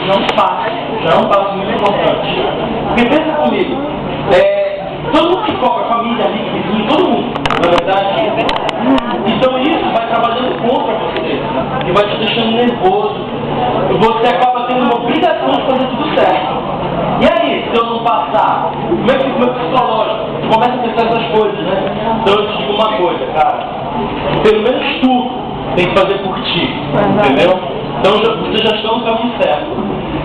já é um passo muito importante. Porque pensa comigo, todo mundo que cobra, família, amigo, vizinho, todo mundo, na verdade. Então isso vai trabalhando contra você, e vai te deixando nervoso. Você acaba tendo uma obrigação de fazer tudo certo. E aí, se eu não passar, como é que fica o meu psicológico? Tu começa a pensar essas coisas, né? Então eu te digo uma coisa, cara. Pelo menos tu tem que fazer por ti, entendeu? Então vocês já estão no caminho certo.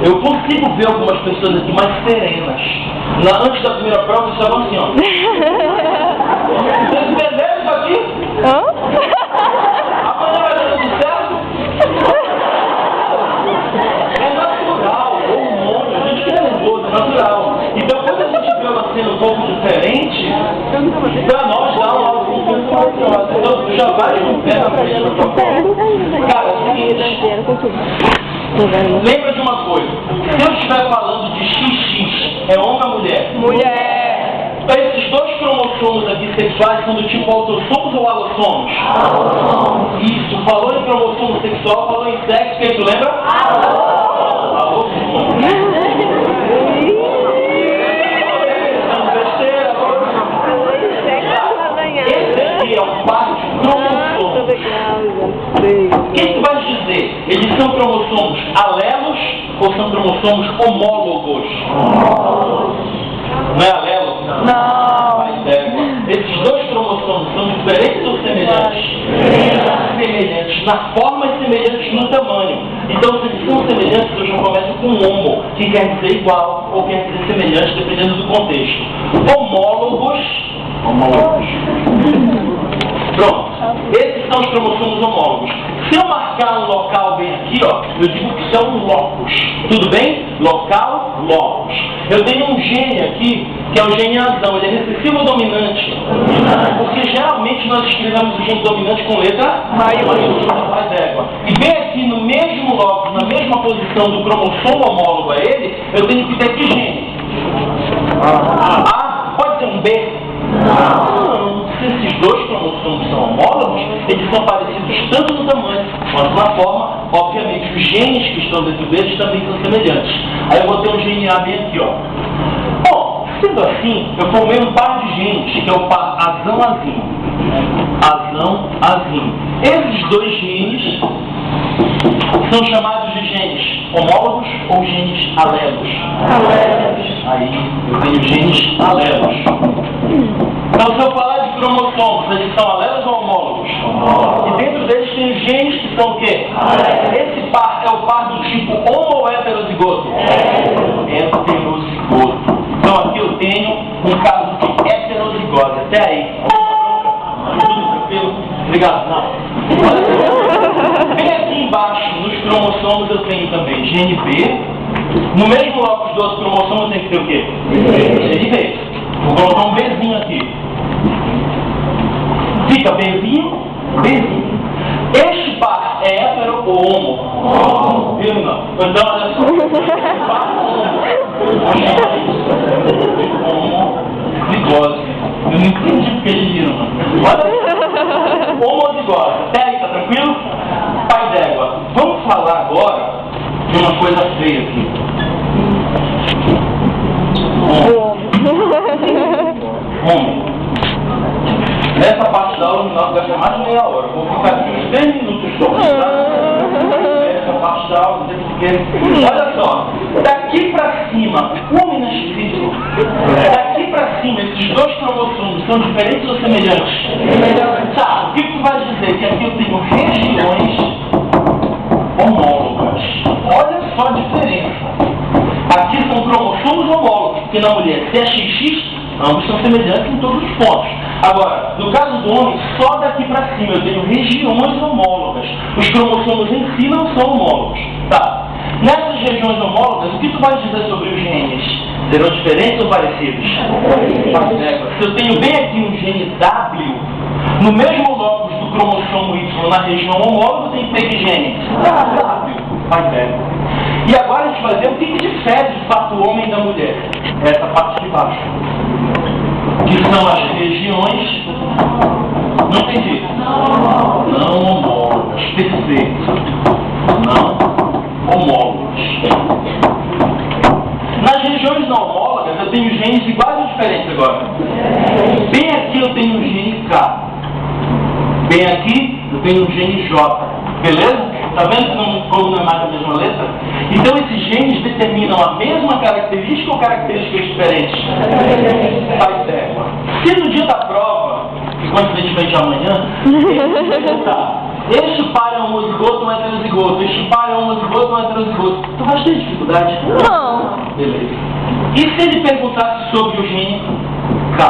Eu consigo ver algumas pessoas aqui mais serenas. Antes da primeira prova, eles estavam assim, ó. Vocês entenderam isso aqui? Amanhã vai dar tudo certo? É natural, hormônio, a gente fica nervoso, é natural. Então quando a gente vê uma cena um pouco diferente, pra nós dá um algo então tu já vai com pé na frente da tua prova. Cara, é o seguinte. Lembra de uma coisa, se eu estiver falando de XX, é homem ou mulher? Mulher! Esses dois cromossomos aqui sexuais são do tipo autossomos ou alossomos? Isso, falou em cromossomo sexual, falou em sexo, quem tu lembra? Alossomos. Esse aqui é um par de cromossomos. O que tu vais dizer? Eles são cromossomos alelos ou são cromossomos homólogos? Não é alelo? Não. Esses dois cromossomos são diferentes ou semelhantes? Semelhantes na forma e semelhantes no tamanho. Então, se eles são semelhantes, eu já começo com homo, que quer dizer igual ou quer dizer semelhante, dependendo do contexto. Homólogos. Pronto. Esses são os cromossomos homólogos. Se eu marcar um local bem aqui, ó, eu digo que são locus. Tudo bem? Local, locus. Eu tenho um gene aqui, que é o gene azão. Ele é recessivo ou dominante? Porque geralmente nós escrevemos o gene dominante com letra maiúscula, mais égua. E bem aqui no mesmo locus, na mesma posição do cromossomo homólogo a ele, eu tenho que ter que gene? A? Pode ser um B? Não. Se esses dois cromossomos são homólogos, eles são parecidos tanto no tamanho quanto na forma. Obviamente, os genes que estão dentro deles também são semelhantes. Aí eu vou ter um gene A bem aqui, ó. Bom, sendo assim, eu formei um par de genes, que é o par azão-azinho. Azão-azinho. Esses dois genes são chamados de genes homólogos ou genes alelos? Alelos. Aí eu tenho genes alelos. Então, se eu falar de cromossomos, eles são alelos ou homólogos? E dentro deles tem os genes que são o quê? Esse par é o par do tipo homo ou heterozigoto? Heterozigoto. Então aqui eu tenho um caso de heterozigose. Até aí. Tudo tranquilo? Obrigado. Não. Bem aqui embaixo, nos cromossomos, eu tenho também gene B. No mesmo locus dos cromossomos tem que ter o quê? Gene B. Vou colocar um Bzinho aqui. Fica Bzinho, Bzinho. Este par é hétero ou homo? Viu, não? Então, olha só. Este par homozigose. Eu não entendi porque eles viram, mano. Olha. Homozigose. Até aí, tá tranquilo? Pai d'égua. Vamos falar agora de uma coisa feia aqui. Homem. Nessa parte da aula, nós gastamos mais de meia hora. Vou ficar aqui uns 10 minutos só, tá? Nessa parte da aula, não sei porquê. Olha só, daqui pra cima, o homem nascido, daqui pra cima, esses dois cromossomos são diferentes ou semelhantes? Tá, o que tu vai dizer? Que aqui eu tenho regiões homólogas. Olha só a diferença. Aqui são cromossomos homólogos, porque na mulher, se é XX, ambos são semelhantes em todos os pontos. Agora, no caso do homem, só daqui para cima eu tenho regiões homólogas. Os cromossomos em si não são homólogos. Tá. Nessas regiões homólogas, o que tu vai dizer sobre os genes? Serão diferentes ou parecidos? Se eu tenho bem aqui um gene W, no mesmo locus do cromossomo Y na região homóloga, eu tenho que ter que gene? W. E agora a gente vai ver o que difere de fato o homem da mulher. Essa parte de baixo. Que são as regiões, não entendi, não homólogas, perfeito, não homólogas. eu tenho genes iguais ou diferentes agora? Bem aqui eu tenho um gene K. Bem aqui eu tenho um gene J. Beleza? Está vendo como não é mais a mesma letra? Então esses genes determinam a mesma característica ou características diferentes? Faz d'égua. Se no dia da prova, que coincidentemente amanhã, ele perguntar, este par é homozigoto ou heterozigoto? Este par é homozigoto ou heterozigoto? Tu vai ter dificuldade? Não. Beleza. E se ele perguntasse sobre o gene K?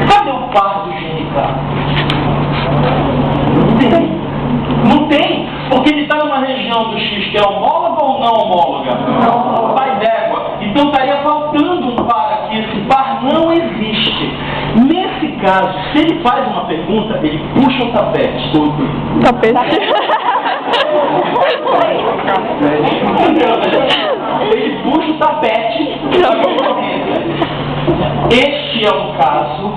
Cadê o par do gene K? Não tem. Não tem, porque ele está numa região do X que é homóloga ou não homóloga? Não. Vai d'égua. Então estaria faltando um par aqui. Esse par não existe. Nesse caso, se ele faz uma pergunta, ele puxa o tapete. Tapete. Ele puxa o tapete. Este é um caso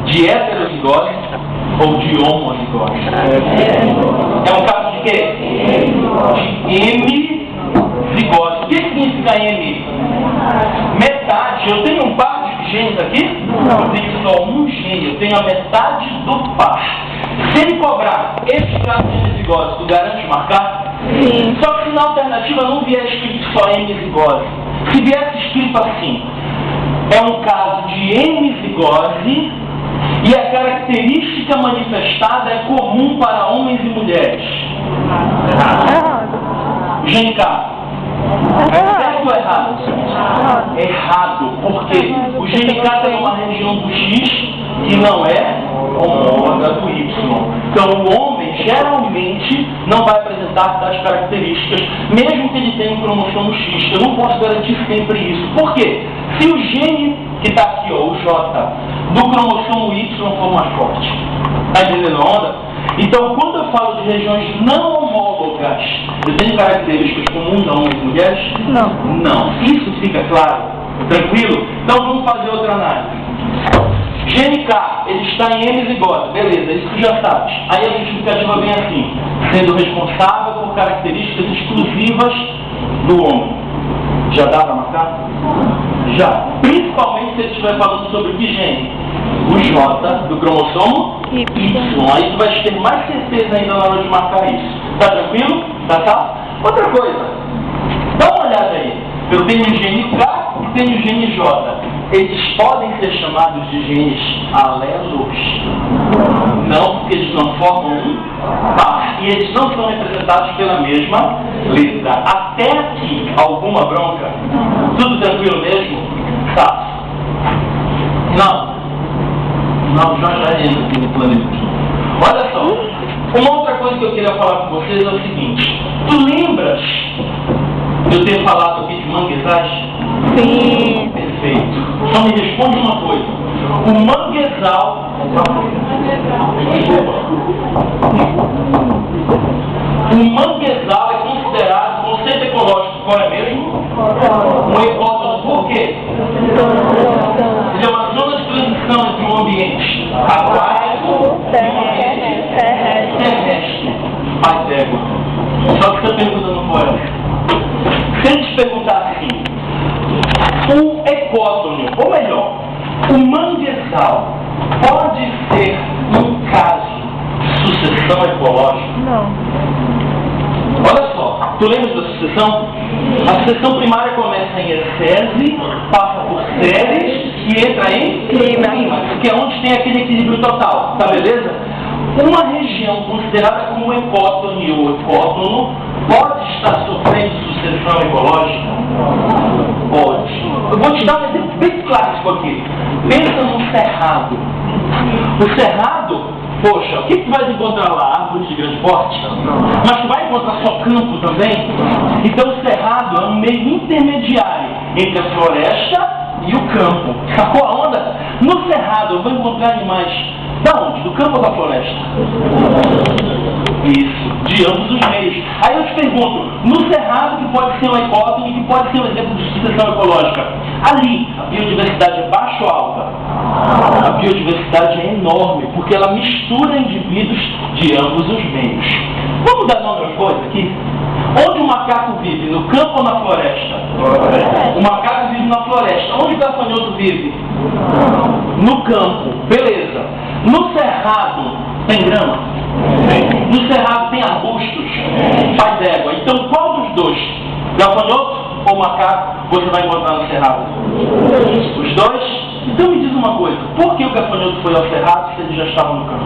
de heterozigose ou de homozigose? É um caso de quê? De M-zigose. O que significa M? Metade. Eu tenho um par de genes aqui? Eu tenho só um gene. Eu tenho a metade do par. Se ele cobrar esse caso de M-zigose, tu garante marcar? Sim. Só que na alternativa não vier escrito só M-zigose. Se viesse escrito assim, é um caso de M-zigose e a característica manifestada é comum para homens e mulheres. Errado. Gene K. Certo ou errado? Errado. Por quê? O gene K está numa região do X que não é homóloga do Y. Então o homem geralmente não vai apresentar tais características, mesmo que ele tenha um cromossomo X. Eu não posso garantir sempre isso. Por quê? Se o gene que está aqui, ó, o J, do cromossomo Y for mais forte. Está entendendo a onda? Então, quando eu falo de regiões não homólogas, eu tenho características comuns a homens e mulheres? Não. Não. Isso fica claro? Tranquilo? Então, vamos fazer outra análise. Gene K, ele está em M-zigose. Beleza, isso tu já sabes. Aí a justificativa vem assim, sendo responsável por características exclusivas do homem. Já dá para marcar? Já. Principalmente se ele estiver falando sobre que gene? O J do cromossomo Y. Aí tu vai ter mais certeza ainda na hora de marcar isso. Tá tranquilo? Tá? Outra coisa. Dá uma olhada aí. Eu tenho o gene K e tenho o gene J. Eles podem ser chamados de genes alelos. Não, porque eles não formam um par. E eles não são representados pela mesma letra. Até aqui, alguma bronca? Tudo tranquilo mesmo? Tá. Não, já entra aqui no planeta. Olha só. Uma outra coisa que eu queria falar com vocês é o seguinte. Tu lembras de eu ter falado aqui de manguezais? Sim. Perfeito. Só me responde uma coisa. O manguezal... O manguezal é considerado conceito ecológico. Qual é mesmo? Um ecótono. Por quê? Ele é uma zona de transição entre um ambiente aquático e um ambiente terrestre. Mais d'égua. Só que você está perguntando qual é. Se ele te perguntar assim, o ecótono, ou melhor, o manguezal pode ser um caso de sucessão ecológica? Não. Olha só, tu lembra da sucessão? A sucessão primária começa em ecese, passa por séries e entra em clima, que é onde tem aquele equilíbrio total, tá beleza? Uma região considerada como ecótone ou ecótono pode estar sofrendo sucessão ecológica? Pode. Eu vou te dar um exemplo bem clássico aqui. Pensa num cerrado. O cerrado, poxa, o que tu vai encontrar lá? Árvores de grande porte? Mas tu vai encontrar só campo também? Então o cerrado é um meio intermediário entre a floresta e o campo. Sacou a onda? No cerrado eu vou encontrar animais da onde? Do campo ou da floresta? Isso, de ambos os meios. Aí eu te pergunto, no cerrado, que pode ser um ecótono e que pode ser um exemplo de sucessão ecológica, ali a biodiversidade é baixa ou alta? A biodiversidade é enorme, porque ela mistura indivíduos de ambos os meios. Vamos dar nome às coisas aqui? Onde o macaco vive? No campo ou na floresta? O macaco vive na floresta. Onde o gafanhoto vive? No campo. Beleza. No cerrado tem grama? No cerrado tem arbustos? Pai d'égua. Então qual dos dois? Gafanhoto ou macaco você vai encontrar no cerrado? Os dois? Então me diz uma coisa. Por que o gafanhoto foi ao cerrado se ele já estava no campo?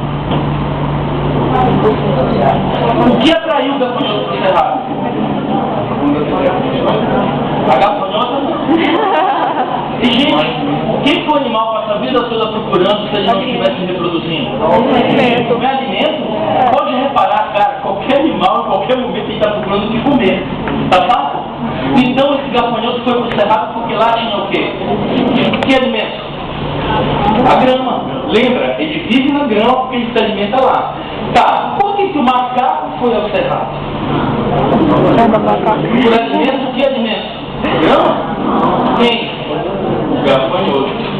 O que atraiu o gafanhoto para o cerrado? A gafanhota? E gente, o que o animal passa a vida toda procurando se ele não estivesse reproduzindo? Alimento. Não é alimento? Pode reparar, cara, qualquer animal, em qualquer momento ele está procurando o que comer. Tá fácil? Então esse gafanhoto foi para o cerrado porque lá tinha o quê? Que alimento? A grama. Lembra? Ele vive na grama porque ele se alimenta lá. Tá, por que o macaco foi ao cerrado? Por alimento, que alimento? Grama? Quem? O gafanhoto.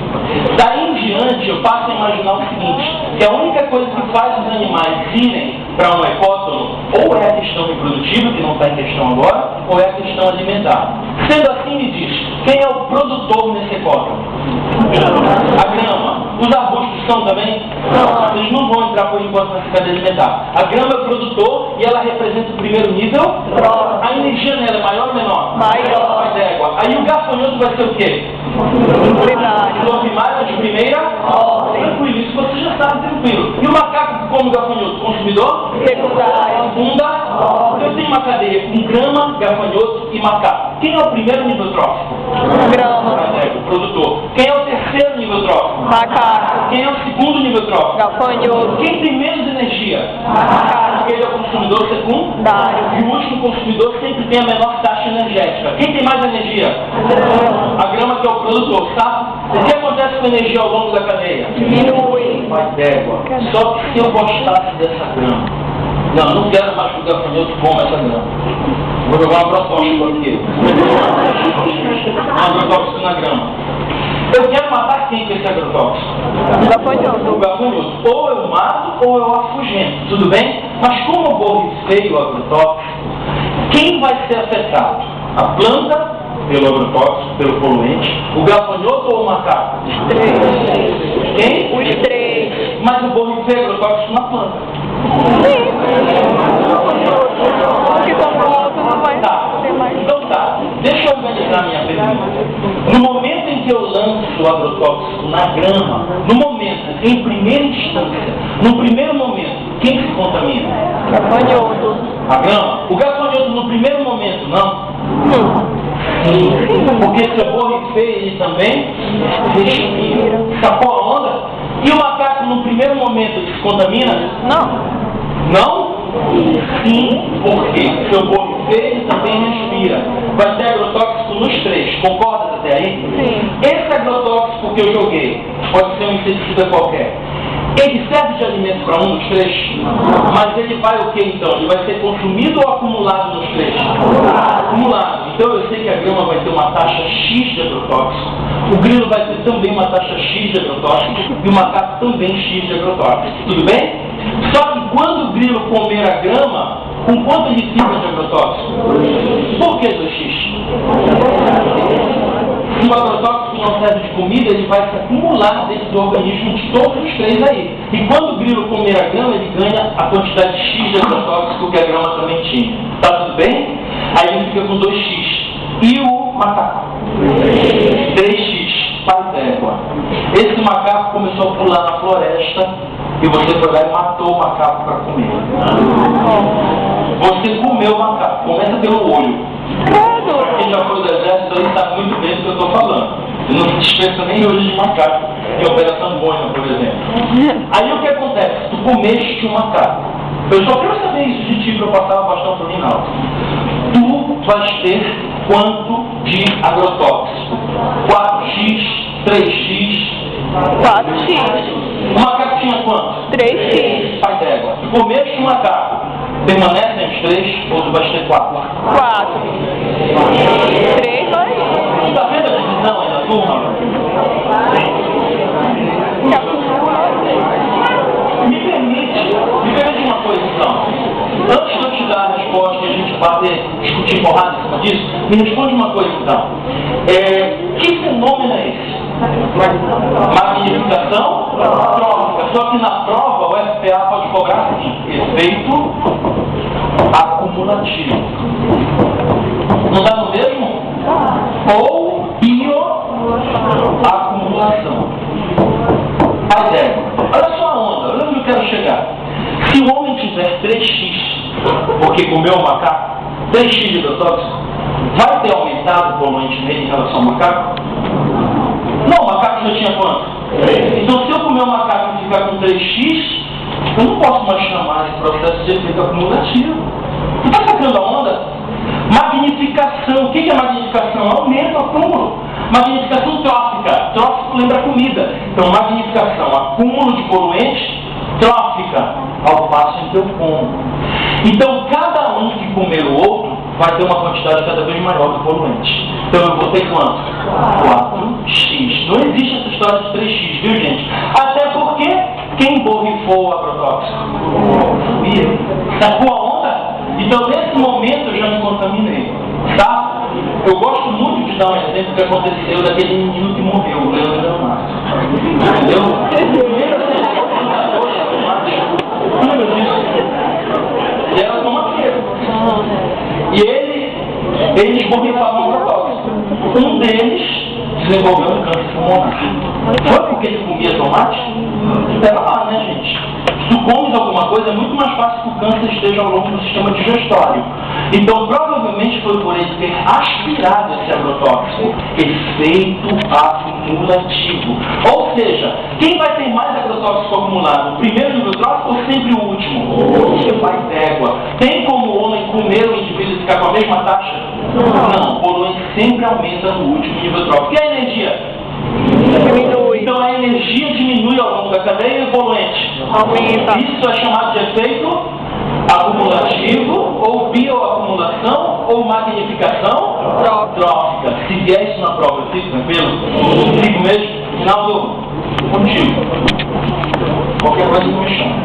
Daí em diante eu passo a imaginar o seguinte, que a única coisa que faz os animais irem para um ecótono, ou é a questão reprodutiva, que não está em questão agora, ou é a questão alimentar. Sendo assim, me diz, quem é o produtor nesse ecótono? A grama. Os arbustos são também? Não. Eles não vão entrar por enquanto nessa cadeia alimentar. A grama é o produtor e ela representa o primeiro nível. A energia nela é maior ou menor? Maior. Mais égua. Aí o gafanhoto vai ser o quê? Flor primária de primeira? Tranquilo, isso você já sabe, tranquilo. E o macaco que come o gafanhoto? Consumidor? Secundário. Segunda? Então eu tenho uma cadeia com grama, gafanhoto e macaco. Quem é o primeiro nível trófico? Grama. O produtor. Quem é o terceiro nível trófico? Macaco. Quem é o segundo nível trófico? Gafanhoto. Quem tem menos energia? Macaco. Porque ele é o consumidor secundário. E o último consumidor sempre tem a menor taxa energética. Quem tem mais energia? A grama, que é o produtor, sabe? O que acontece com a energia ao longo da cadeia? Diminui. Mais d'égua. Só que se eu gostasse dessa grama, não quero mais que o gafanhoto coma essa grama. Vou jogar uma proposta aqui. Um agrotóxico na grama. Eu quero matar quem com esse agrotóxico? O gafanhoto. Ou eu mato ou eu afugento. Tudo bem? Mas como eu borrifei o agrotóxico, quem vai ser afetado? A planta, pelo agrotóxico, pelo poluente, o gafanhoto ou o macaco? Os três. Quem? Os três. Mas eu borrifei agrotóxico na planta. Sim. Porque como o outro não vai ter mais. Então tá, deixa eu organizar minha pergunta. No momento em que eu lanço o agrotóxico na grama, no momento, em primeira instância, no primeiro momento, quem se contamina? Gafanhoto. A grama? O gafanhoto no primeiro momento, não? Sim. Porque se eu borrifei ele também, respira. Sacou a onda? E o macaco no primeiro momento ele se contamina? Não. Não? Sim, porque se eu borrifei ele também respira. Vai ter agrotóxico nos três, concordas até aí? Sim. Esse agrotóxico que eu joguei, pode ser um inseticida qualquer, ele serve de alimento para um dos três? Mas ele vai o que então? Ele vai ser consumido ou acumulado nos três? Acumulado. Então eu sei que a grama vai ter uma taxa X de agrotóxico, o grilo vai ter também uma taxa X de agrotóxico e o macaco também X de agrotóxico. Tudo bem? Só que quando o grilo comer a grama, com quanto ele fica de agrotóxico? Por que 2x? Se o agrotóxico não serve de comida, ele vai se acumular dentro do organismo de todos os três aí. E quando o grilo comer a grama, ele ganha a quantidade X de agrotóxico que a grama também tinha. Tá tudo bem? Aí ele fica com 2x. E o macaco? 3x. Pai d'égua. Esse macaco começou a pular na floresta e você foi lá e matou o macaco para comer. Você comeu o macaco. Começa pelo olho. Quem já foi do exército aí sabe muito bem do que eu estou falando. Eu não dispenso nem olho de macaco, em Operação Boina, por exemplo. Aí o que acontece? Tu comeste um macaco. Eu só quero saber isso de ti para eu passar o bastão para o Rinaldo. Tu vais ter quanto de agrotóxico? 4x, 3x? 4x. O macaco tinha quanto? 3x. Pai d'égua. Tu comeste um macaco. Permanecem os 3 ou vai ter 4? 4. 3 vai. Está vendo a divisão aí da turma? Que acumula. Me permite uma coisa então. Antes de eu te dar a resposta e a gente discutir porrada em cima disso, me responde uma coisa então. Que fenômeno é esse? Magnificação trófica. Só que na prova o FPA pode cobrar assim, efeito acumulativo. Não dá no mesmo? Ou bioacumulação. A ideia. Olha só a onda, olha onde eu quero chegar. Se o homem tiver 3x, porque comeu um macaco, 3x de agrotóxico, vai ter aumentado o poluente nele em relação ao macaco? Não, o macaco já tinha quanto? 3. Então se eu comer um macaco e ficar com 3x, eu não posso mais chamar esse processo de efeito acumulativo. Você está sacando a onda? Magnificação. O que é magnificação? Aumento, acúmulo. Magnificação trófica. Trófico lembra comida. Então, magnificação, acúmulo de poluentes, trófica, ao passo em que eu como. Então, cada um que comer o outro vai ter uma quantidade cada vez maior de poluentes. Então, eu vou ter quanto? 4x. Não existe essa história de 3x, viu, gente? Até porque, quem borrifou o agrotóxico? Fui eu. Sacou a onda? Então, nesse momento, eu já me contaminei. Tá? Eu gosto muito de dar um exemplo que aconteceu daquele menino que morreu, o Leandro Márcio. Entendeu? Lembra disso? E era tomateiro. E eles borrifavam o agrotóxico. Um deles desenvolveu um câncer pulmonar. Foi porque ele comia tomate? Era lá, né, gente? Se tu comes alguma coisa, é muito mais fácil que o câncer esteja ao longo do sistema digestório. Então, provavelmente foi por ele ter aspirado esse agrotóxico. Efeito acumulativo. Ou seja, quem vai ter mais agrotóxico acumulado? O primeiro nível trófico ou sempre o último? O pai d'égua. Tem como o homem comer o indivíduo e ficar com a mesma taxa? Não. O poluente sempre aumenta no último nível trófico. E a energia? Diminui. Então a energia diminui ao longo da cadeia e o poluente Aumenta. Isso é chamado de efeito acumulativo, ou bioacumulação, ou magnificação trófica. Se vier isso na prova, eu fico tranquilo? Fico mesmo? Final do contigo. Qualquer coisa me chama.